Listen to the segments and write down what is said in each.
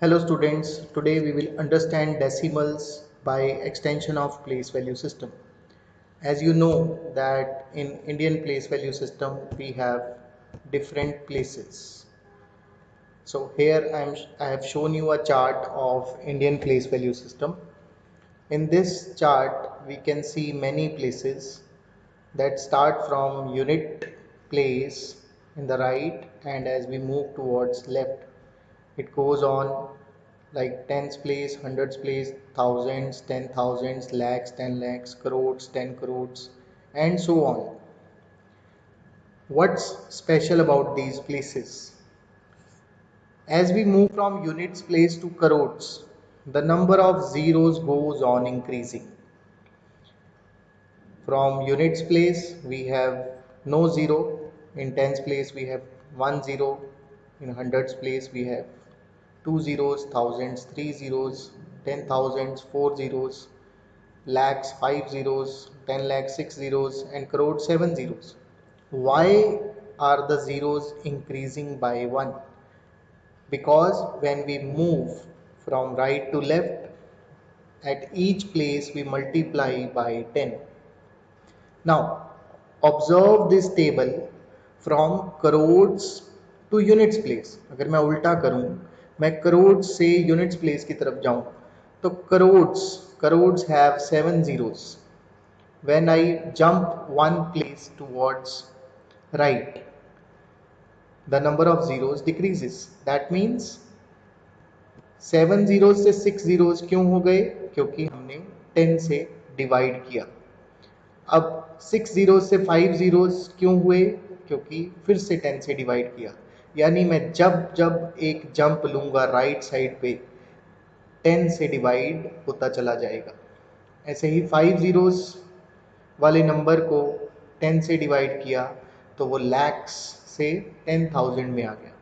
Hello students, today we will understand decimals by extension of place value system. As you know that in Indian place value system we have different places. So here I have shown you a chart of Indian place value system. In this chart we can see many places that start from unit place in the right, and as we move towards left it goes on like tens place, hundreds place, thousands, 10,000s, lakhs, 10 lakhs, crores, 10 crores, and so on. What's special about these places? As we move from units place to crores, the number of zeros goes on increasing. From units place we have no zero, in tens place we have one zero, in hundreds place we have two zeros, thousands three zeros, 10,000s four zeros, lakhs five zeros, 10 lakhs six zeros, and crores seven zeros. Why are the zeros increasing by one? Because when we move from right to left, at each place we multiply by 10. Now, observe this table from crores to units place. अगर मैं उल्टा करूं, मैं crores से units place की तरफ जाऊं, तो crores have 7 zeros. When I jump one place towards right, the number of zeros decreases. That means 7 zeros से 6 zeros क्यों हो गए? क्योंकि हमने 10 से डिवाइड किया. अब 6 जीरो से 5 जीरोस क्यों हुए? क्योंकि फिर से 10 से डिवाइड किया. यानी मैं जब जब एक जंप लूंगा राइट साइड पे, 10 से डिवाइड होता चला जाएगा. ऐसे ही 5 जीरोस वाले नंबर को 10 से डिवाइड किया तो वो लैक्स से 10,000 में आ गया.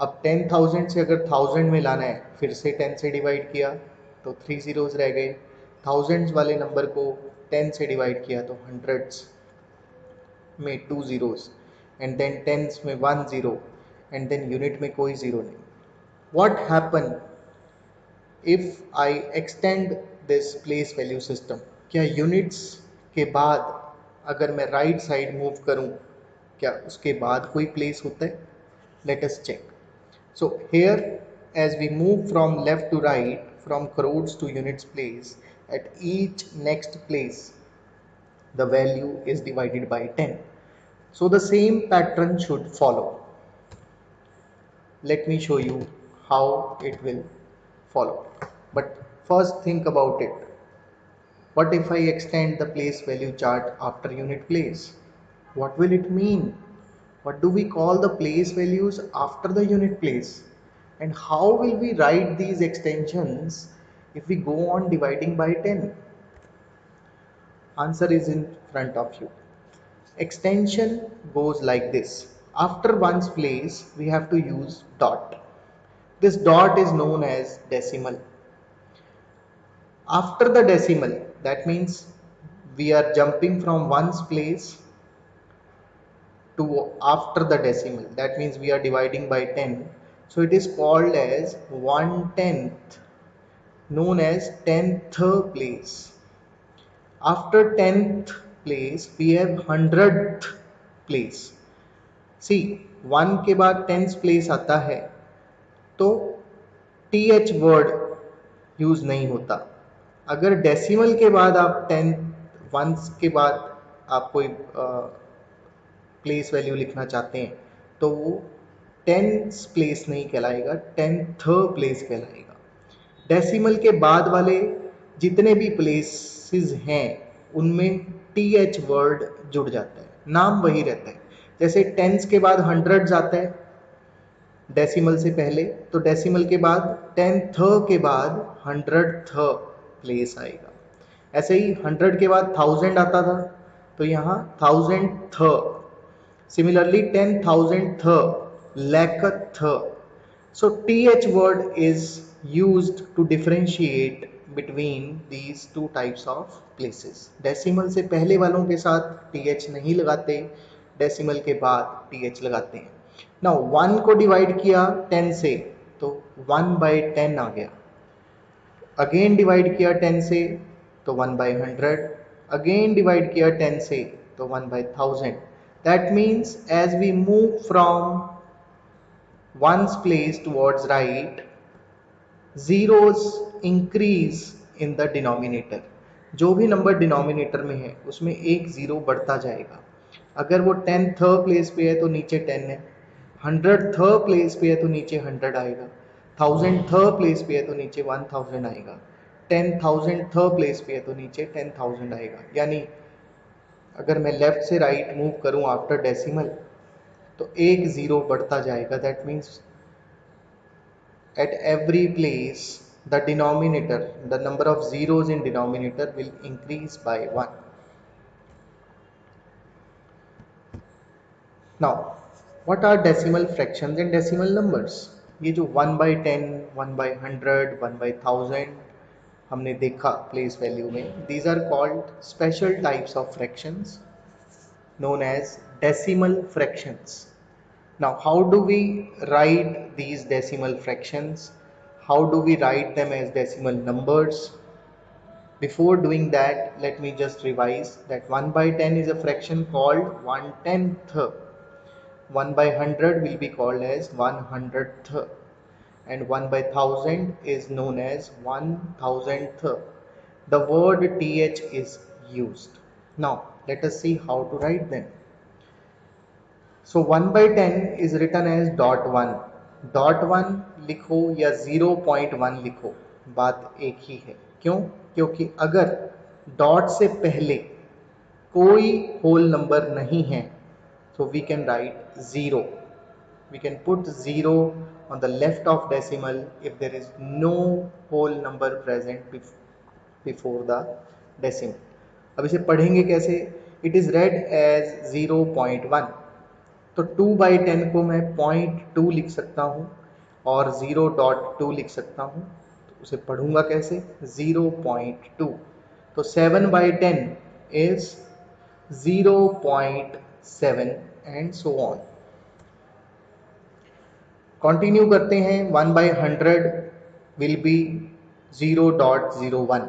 अब 10,000 से अगर 1000 में लाना है, फिर से 10 से डिवाइड किया तो 3 जीरोस रह गए. थाउजेंड्स वाले नंबर को 10 से डिवाइड किया तो हंड्रेड्स में 2 zeros, एंड देन टेंस में 1 zero, एंड देन यूनिट में कोई जीरो नहीं. What happen if I extend this place value system? क्या यूनिट्स के बाद अगर मैं राइट साइड मूव करूं, क्या उसके बाद कोई प्लेस होता है? Let us check. So here, as we move from left to right, from crores to units place, at each next place the value is divided by 10. So the same pattern should follow. Let me show you how it will follow. But first think about it. What if I extend the place value chart after unit place? What will it mean? What do we call the place values after the unit place? And how will we write these extensions if we go on dividing by 10? Answer is in front of you. Extension goes like this. After one's place, we have to use dot. This dot is known as decimal. After the decimal, that means we are jumping from one's place to after the decimal. That means we are dividing by 10. So it is called as 1/10th, known as 10th place. After 10th place, we have 100th place. See, 1 के बाद 10th place आता है तो th word use नहीं होता. अगर decimal के बाद आप 10 वंस के बाद आप कोई प्लेस वैल्यू लिखना चाहते हैं तो वो 10th प्लेस नहीं कहलाएगा, 10th प्लेस कहलाएगा. डेसिमल के बाद वाले जितने भी प्लेसेस हैं उनमें th वर्ड जुड़ जाता है, नाम वही रहता है. जैसे टेंस के बाद हंड्रेड्स आता है डेसिमल से पहले, तो डेसिमल के बाद 10th के बाद 100th प्लेस आएगा. ऐसे ही 100 के बाद 1000 आता था तो यहाँ 1000th. Similarly 10,000th, lakth. So th word is used to differentiate between these two types of places. Decimal से पहले वालों के साथ th नहीं लगाते, डेसिमल के बाद th लगाते हैं. नाउ 1 को डिवाइड किया 10 से तो 1/10 आ गया। अगेन डिवाइड किया 10 से तो 1/100, अगेन डिवाइड किया 10 से तो 1/1000। That means as we move from ones place towards right, zeros increase in the denominator। जो भी नंबर डिनोमिनेटर में है उसमें एक जीरो बढ़ता जाएगा। अगर वो 10th प्लेस पे है तो नीचे 10 है, 100th प्लेस पे है तो नीचे 100 आएगा, 1000th प्लेस पे है तो नीचे 1000 आएगा, 10,000th प्लेस पे है तो नीचे 10,000 आएगा। यानी अगर मैं लेफ्ट से राइट मूव करूं आफ्टर डेसिमल तो एक जीरो बढ़ता जाएगा। That means at every place the denominator, the number of zeros in denominator will increase by 1. Now what are decimal fractions and decimal numbers? ये जो 1/10, 1/100, 1/1000 हमने देखा प्लेस वैल्यू में, these are called special types of fractions known as decimal fractions. Now, how do we write these decimal fractions? How do we write them as decimal numbers? Before doing that, let me just revise that 1/10 is a fraction called 1/10th. 1/100 will be called as 1/100th, and 1/1000 is known as 1/1000th. The word th is used. Now, let us see how to write them. So 1/10 is written as .1. .1 लिखो या 0.1 लिखो, बात एक ही है। क्यों? क्योंकि अगर dot से पहले कोई होल नंबर नहीं है so we can write 0. We can put 0 on the left of decimal if there is no whole number present before the decimal. अब इसे पढ़ेंगे कैसे? It is read as 0.1. तो 2/10 को मैं 0.2 लिख सकता हूँ और 0.2 लिख सकता हूँ। तो उसे पढ़ूंगा कैसे? 0.2। तो 7/10 is 0.7 and so on। Continue करते हैं। 1/100 विल बी 0.01।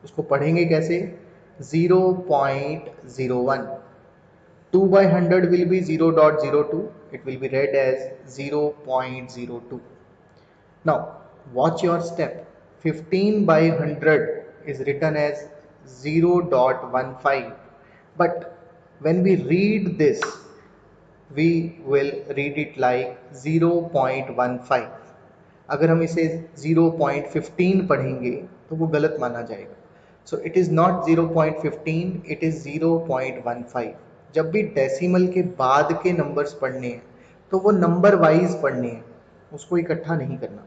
उसको पढ़ेंगे कैसे? 0.01। 2/100 will be 0.02. It will be read as 0.02. Now watch your step. 15/100 is written as 0.15, but when we read this we will read it like 0.15। अगर हम इसे 0.15 पढ़ेंगे तो वो गलत माना जाएगा। So it is not 0.15, it is 0.15। जब भी डेसिमल के बाद के नंबर्स पढ़ने हैं तो वो नंबर वाइज पढ़ने हैं, उसको इकट्ठा नहीं करना।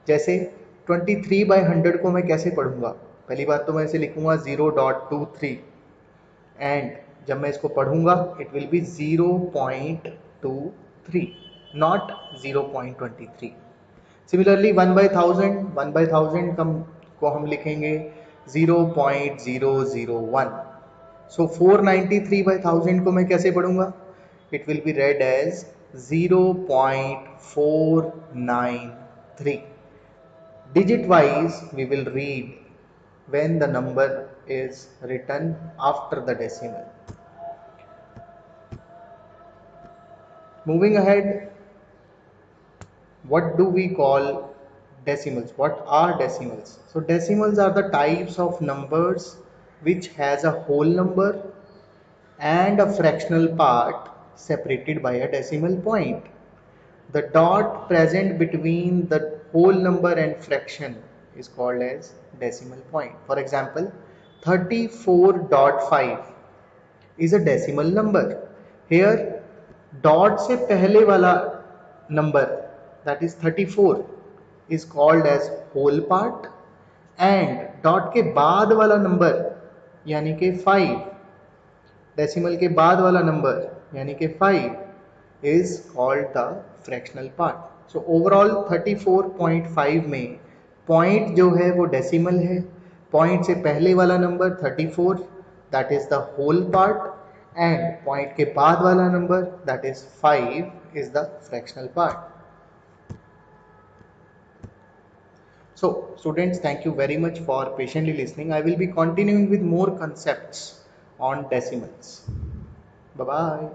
जैसे 23/100 को मैं कैसे पढ़ूंगा? पहली बात तो मैं इसे लिखूंगा 0.23 एंड जब मैं इसको पढ़ूंगा it will B 0.23, not 0.23। Similarly 1/1000 को हम लिखेंगे 0.001। सो 493/1000 को मैं कैसे पढ़ूंगा? It will be read as 0.493। digit wise we will read when the number is written after the decimal. Moving ahead, what do we call decimals? What are decimals? So decimals are the types of numbers which has a whole number and a fractional part separated by a decimal point. The dot present between the whole number and fraction is called as decimal point. For example, 34.5 is a decimal number. Here dot से पहले वाला number, that is 34, is called as whole part, and dot के बाद वाला number यानी कि 5, decimal के बाद वाला number यानी कि 5 is called the fractional part. So overall 34.5 में point जो है वो decimal है, point से पहले वाला number 34 that is the whole part, and point के बाद वाला number that is 5 is the fractional part. So students, thank you very much for patiently listening. I will be continuing with more concepts on decimals. Bye bye.